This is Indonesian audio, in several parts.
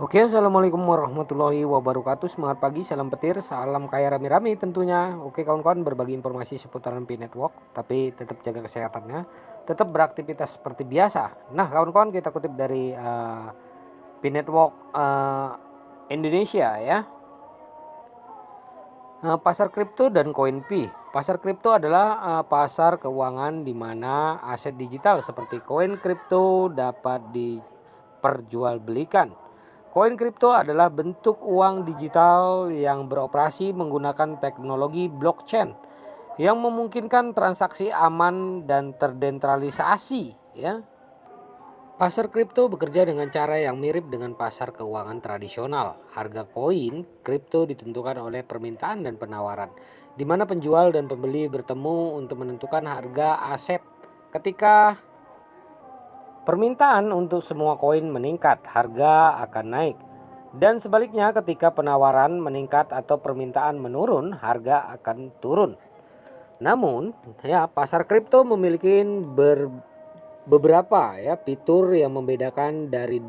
Oke, assalamualaikum warahmatullahi wabarakatuh. Semangat pagi, salam petir, salam kaya rame-rame tentunya. Oke kawan-kawan, berbagi informasi seputaran P-Network, tapi tetap jaga kesehatannya, tetap beraktivitas seperti biasa. Nah kawan-kawan, kita kutip dari P-Network Indonesia ya. Pasar kripto dan koin Pi. Pasar kripto adalah pasar keuangan di mana aset digital seperti koin kripto dapat diperjualbelikan. Koin kripto adalah bentuk uang digital yang beroperasi menggunakan teknologi blockchain yang memungkinkan transaksi aman dan terdesentralisasi ya. Pasar kripto bekerja dengan cara yang mirip dengan pasar keuangan tradisional. Harga koin kripto ditentukan oleh permintaan dan penawaran, di mana penjual dan pembeli bertemu untuk menentukan harga aset. Ketika permintaan untuk semua koin meningkat, harga akan naik. Dan sebaliknya, ketika penawaran meningkat atau permintaan menurun, harga akan turun. Namun, ya pasar kripto memiliki beberapa ya fitur yang membedakan dari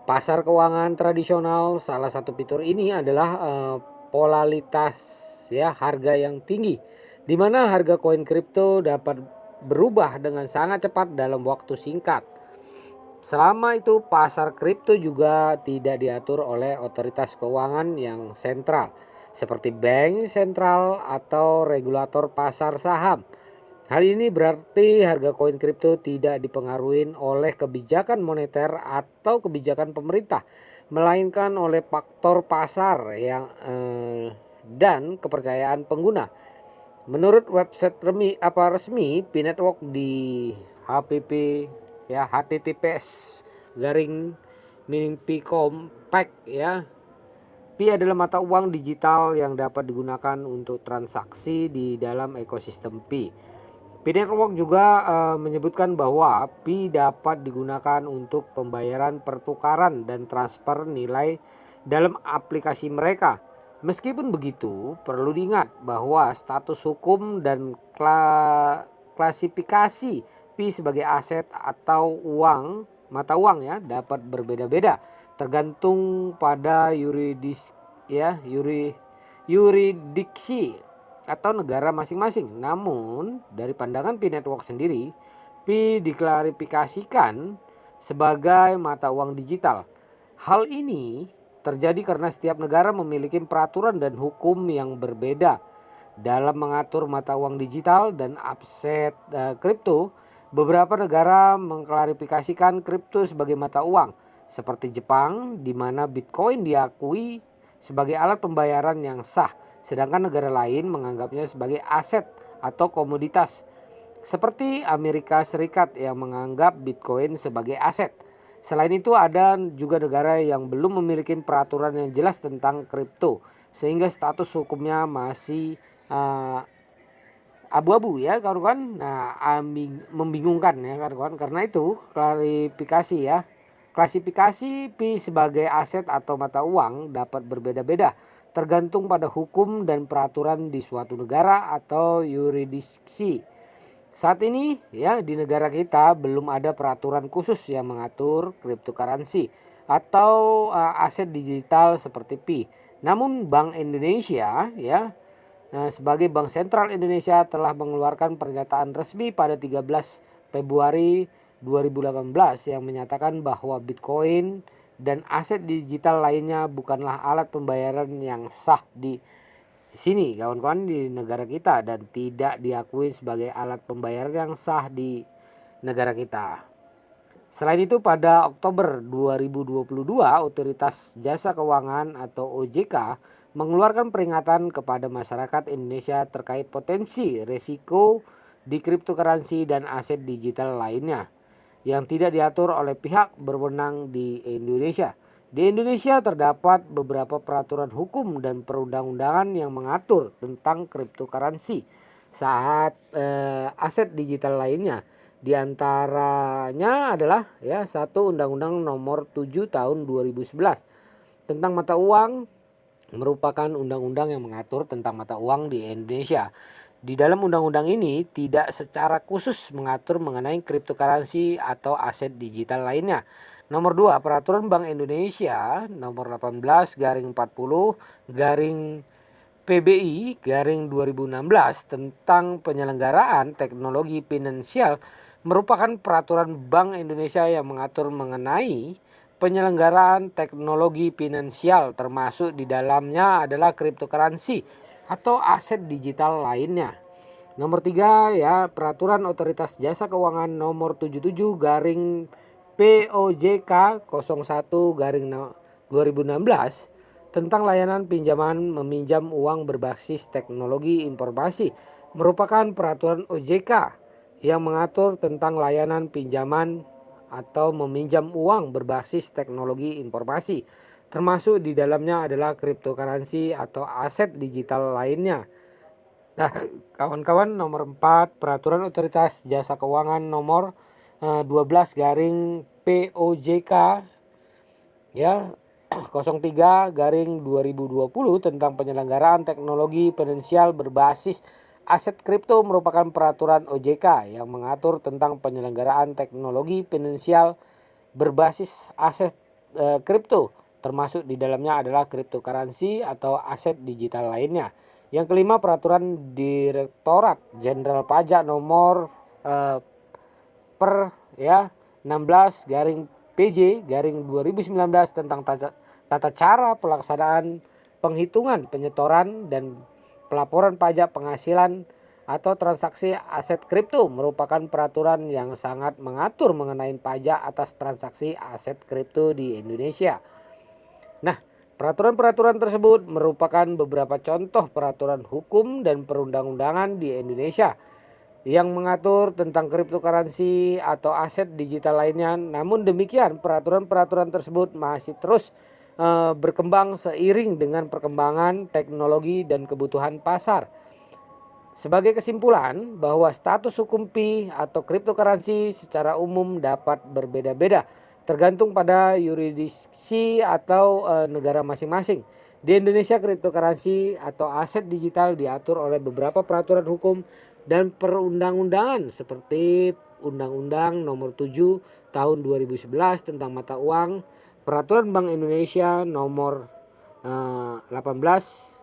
pasar keuangan tradisional. Salah satu fitur ini adalah volatilitas ya, harga yang tinggi, di mana harga koin kripto dapat berubah dengan sangat cepat dalam waktu singkat. Selama itu pasar kripto juga tidak diatur oleh otoritas keuangan yang sentral seperti bank sentral atau regulator pasar saham. Hal ini berarti harga koin kripto tidak dipengaruhi oleh kebijakan moneter atau kebijakan pemerintah, melainkan oleh faktor pasar yang dan kepercayaan pengguna. Menurut website resmi P-Network di HPP ya, https garing miring P compact ya. Pi adalah mata uang digital yang dapat digunakan untuk transaksi di dalam ekosistem Pi. P-Network juga menyebutkan bahwa Pi dapat digunakan untuk pembayaran pertukaran dan transfer nilai dalam aplikasi mereka. Meskipun begitu, perlu diingat bahwa status hukum dan klasifikasi Pi sebagai aset atau uang, mata uang ya, dapat berbeda-beda tergantung pada yuridiksi atau negara masing-masing. Namun, dari pandangan P-Network sendiri, Pi diklarifikasikan sebagai mata uang digital. Hal ini terjadi karena setiap negara memiliki peraturan dan hukum yang berbeda dalam mengatur mata uang digital dan aset kripto. Beberapa negara mengklarifikasikan kripto sebagai mata uang, seperti Jepang, di mana Bitcoin diakui sebagai alat pembayaran yang sah, sedangkan negara lain menganggapnya sebagai aset atau komoditas, seperti Amerika Serikat yang menganggap Bitcoin sebagai aset. Selain itu, ada juga negara yang belum memiliki peraturan yang jelas tentang kripto, sehingga status hukumnya masih abu-abu ya kawan-kawan. Nah, membingungkan ya kawan-kawan. Karena itu klarifikasi ya. Klasifikasi Pi sebagai aset atau mata uang dapat berbeda-beda tergantung pada hukum dan peraturan di suatu negara atau yurisdiksi. Saat ini ya di negara kita belum ada peraturan khusus yang mengatur cryptocurrency atau aset digital seperti Pi. Namun Bank Indonesia ya sebagai Bank Sentral Indonesia telah mengeluarkan pernyataan resmi pada 13 Februari 2018 yang menyatakan bahwa Bitcoin dan aset digital lainnya bukanlah alat pembayaran yang sah di sini kawan-kawan di negara kita dan tidak diakui sebagai alat pembayaran yang sah di negara kita. Selain itu pada Oktober 2022 Otoritas Jasa Keuangan atau OJK mengeluarkan peringatan kepada masyarakat Indonesia terkait potensi risiko di cryptocurrency dan aset digital lainnya yang tidak diatur oleh pihak berwenang di Indonesia. Di Indonesia terdapat beberapa peraturan hukum dan perundang-undangan yang mengatur tentang cryptocurrency saat aset digital lainnya. Di antaranya adalah ya satu Undang-Undang Nomor 7 Tahun 2011 tentang mata uang, merupakan undang-undang yang mengatur tentang mata uang di Indonesia. Di dalam undang-undang ini tidak secara khusus mengatur mengenai cryptocurrency atau aset digital lainnya. Nomor 2, Peraturan Bank Indonesia nomor 18/40/PBI/2016 tentang penyelenggaraan teknologi finansial merupakan peraturan Bank Indonesia yang mengatur mengenai penyelenggaraan teknologi finansial, termasuk di dalamnya adalah cryptocurrency atau aset digital lainnya. Nomor 3 ya, Peraturan Otoritas Jasa Keuangan nomor 77 garing POJK 01 garing 2016 tentang layanan pinjaman meminjam uang berbasis teknologi informasi merupakan peraturan OJK yang mengatur tentang layanan pinjaman atau meminjam uang berbasis teknologi informasi, termasuk di dalamnya adalah cryptocurrency atau aset digital lainnya. Nah, kawan-kawan, nomor 4, Peraturan Otoritas Jasa Keuangan nomor 12 garing POJK ya 03 garing 2020 tentang penyelenggaraan teknologi finansial berbasis aset kripto merupakan peraturan OJK yang mengatur tentang penyelenggaraan teknologi finansial berbasis aset kripto, termasuk di dalamnya adalah cryptocurrency atau aset digital lainnya. Yang kelima, Peraturan Direktorat Jenderal Pajak nomor per ya 16 garing PJ garing 2019 tentang tata cara pelaksanaan penghitungan, penyetoran dan pelaporan pajak penghasilan atau transaksi aset kripto merupakan peraturan yang sangat mengatur mengenai pajak atas transaksi aset kripto di Indonesia. Nah, peraturan-peraturan tersebut merupakan beberapa contoh peraturan hukum dan perundang-undangan di Indonesia yang mengatur tentang cryptocurrency atau aset digital lainnya. Namun demikian, peraturan-peraturan tersebut masih terus berkembang seiring dengan perkembangan teknologi dan kebutuhan pasar. Sebagai kesimpulan, bahwa status hukum pi atau cryptocurrency secara umum dapat berbeda-beda tergantung pada yurisdiksi atau negara masing-masing. Di Indonesia, cryptocurrency atau aset digital diatur oleh beberapa peraturan hukum dan perundang-undangan seperti Undang-Undang Nomor 7 Tahun 2011 tentang mata uang, Peraturan Bank Indonesia Nomor 18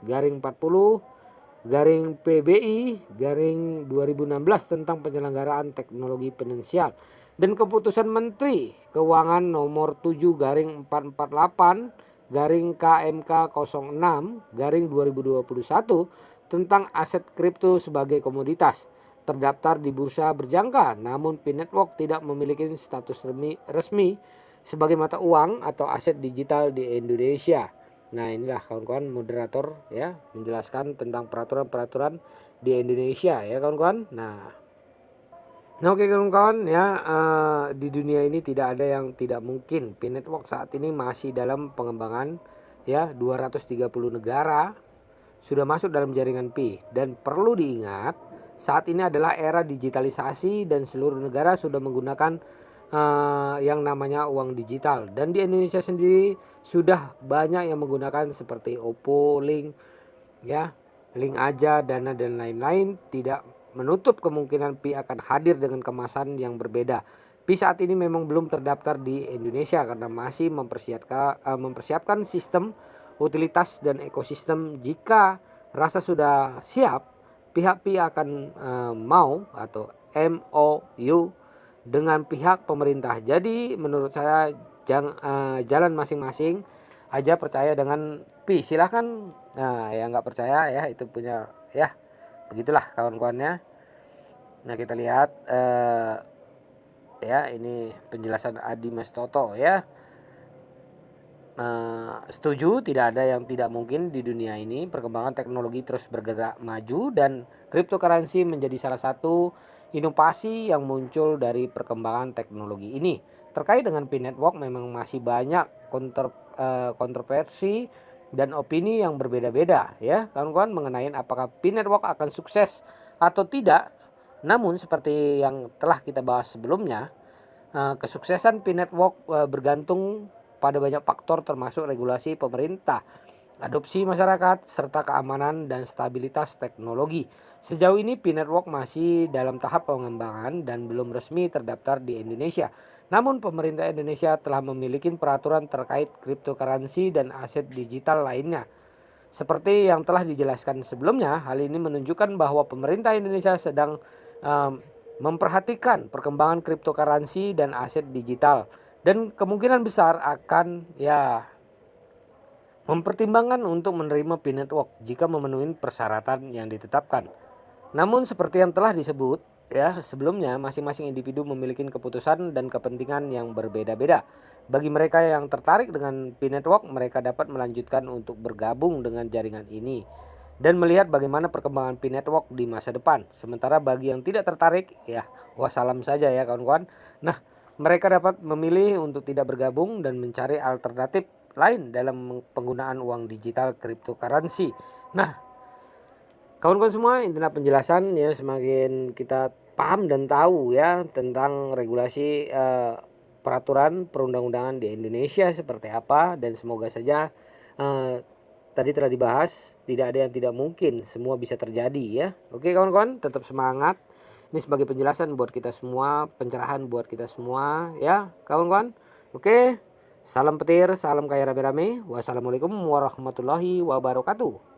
garing 40 garing PBI garing 2016 tentang penyelenggaraan teknologi finansial, dan keputusan Menteri Keuangan nomor 7 garing 448 garing KMK 06 garing 2021 tentang aset kripto sebagai komoditas terdaftar di bursa berjangka, namun Pi Network tidak memiliki status resmi sebagai mata uang atau aset digital di Indonesia. Nah, inilah kawan-kawan moderator ya menjelaskan tentang peraturan-peraturan di Indonesia ya kawan-kawan. Nah, oke kawan-kawan ya, di dunia ini tidak ada yang tidak mungkin. Pi Network saat ini masih dalam pengembangan ya, 230 negara sudah masuk dalam jaringan Pi, dan perlu diingat saat ini adalah era digitalisasi dan seluruh negara sudah menggunakan yang namanya uang digital, dan di Indonesia sendiri sudah banyak yang menggunakan seperti Oppo, Link ya, Link Aja, Dana dan lain-lain. Tidak menutup kemungkinan Pi akan hadir dengan kemasan yang berbeda. Pi saat ini memang belum terdaftar di Indonesia karena masih mempersiapkan sistem, utilitas dan ekosistem. Jika rasa sudah siap, pihak Pi akan mau atau MOU dengan pihak pemerintah. Jadi menurut saya jalan masing-masing aja, percaya dengan Pi silahkan. Nah, yang nggak percaya ya itu punya ya, begitulah kawan-kawannya. Nah, kita lihat ya, ini penjelasan Adi Mestoto ya. Setuju, tidak ada yang tidak mungkin di dunia ini. Perkembangan teknologi terus bergerak maju dan cryptocurrency menjadi salah satu inovasi yang muncul dari perkembangan teknologi ini. Terkait dengan Pi Network memang masih banyak kontroversi dan opini yang berbeda-beda ya kawan-kawan mengenai apakah Pi Network akan sukses atau tidak. Namun seperti yang telah kita bahas sebelumnya, kesuksesan Pi Network bergantung pada banyak faktor termasuk regulasi pemerintah, adopsi masyarakat, serta keamanan dan stabilitas teknologi. Sejauh ini Pi Network masih dalam tahap pengembangan dan belum resmi terdaftar di Indonesia. Namun pemerintah Indonesia telah memiliki peraturan terkait cryptocurrency dan aset digital lainnya. Seperti yang telah dijelaskan sebelumnya, hal ini menunjukkan bahwa pemerintah Indonesia sedang memperhatikan perkembangan cryptocurrency dan aset digital dan kemungkinan besar akan mempertimbangkan untuk menerima P-Network jika memenuhi persyaratan yang ditetapkan. Namun seperti yang telah disebut sebelumnya, masing-masing individu memiliki keputusan dan kepentingan yang berbeda-beda. Bagi mereka yang tertarik dengan P-Network, mereka dapat melanjutkan untuk bergabung dengan jaringan ini dan melihat bagaimana perkembangan P-Network di masa depan. Sementara bagi yang tidak tertarik, wassalam saja ya kawan-kawan. Nah, mereka dapat memilih untuk tidak bergabung dan mencari alternatif lain dalam penggunaan uang digital cryptocurrency. Nah, kawan-kawan semua, intinya penjelasan semakin kita paham dan tahu tentang regulasi peraturan perundang-undangan di Indonesia seperti apa, dan semoga saja tadi telah dibahas, tidak ada yang tidak mungkin, semua bisa terjadi ya. Oke kawan-kawan, tetap semangat. Ini sebagai penjelasan buat kita semua, pencerahan buat kita semua ya kawan-kawan. Oke, salam petir, salam kaya rame-rame. Wassalamualaikum warahmatullahi wabarakatuh.